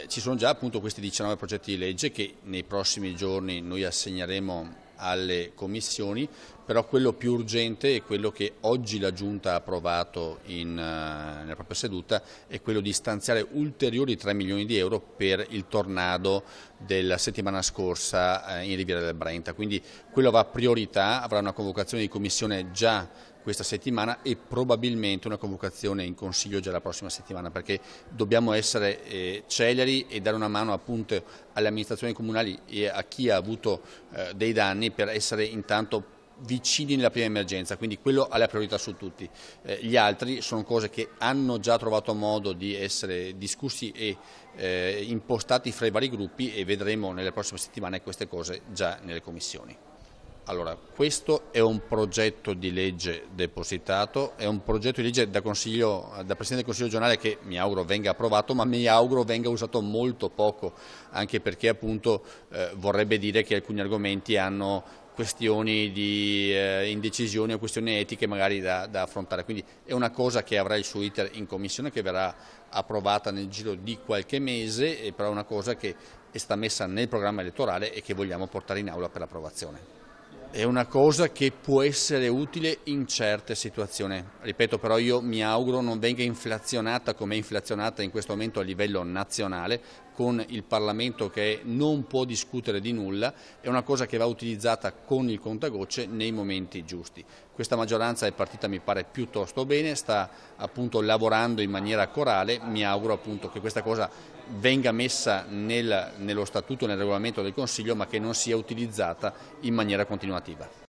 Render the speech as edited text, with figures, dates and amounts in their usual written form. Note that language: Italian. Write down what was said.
Ci sono già appunto questi 19 progetti di legge che nei prossimi giorni noi assegneremo alle commissioni, però quello più urgente è quello che oggi la Giunta ha approvato nella propria seduta, è quello di stanziare ulteriori 3 milioni di euro per il tornado della settimana scorsa in Riviera del Brenta, quindi quello va a priorità, avrà una convocazione di commissione già questa settimana e probabilmente una convocazione in Consiglio già la prossima settimana, perché dobbiamo essere celeri e dare una mano appunto alle amministrazioni comunali e a chi ha avuto dei danni per essere intanto vicini nella prima emergenza, quindi quello ha la priorità su tutti. Gli altri sono cose che hanno già trovato modo di essere discussi e impostati fra i vari gruppi e vedremo nelle prossime settimane queste cose già nelle commissioni. Allora, questo è un progetto di legge depositato, è un progetto di legge da Presidente del Consiglio regionale che mi auguro venga approvato, ma mi auguro venga usato molto poco, anche perché appunto vorrebbe dire che alcuni argomenti hanno questioni di indecisione o questioni etiche magari da affrontare, quindi è una cosa che avrà il suo iter in commissione, che verrà approvata nel giro di qualche mese, però è una cosa che è stata messa nel programma elettorale e che vogliamo portare in aula per l'approvazione. È una cosa che può essere utile in certe situazioni, ripeto, però io mi auguro non venga inflazionata come è inflazionata in questo momento a livello nazionale, con il Parlamento che non può discutere di nulla, è una cosa che va utilizzata con il contagocce nei momenti giusti. Questa maggioranza è partita, mi pare, piuttosto bene, sta appunto lavorando in maniera corale, mi auguro appunto che questa cosa venga messa nello statuto, nel regolamento del Consiglio, ma che non sia utilizzata in maniera continuativa.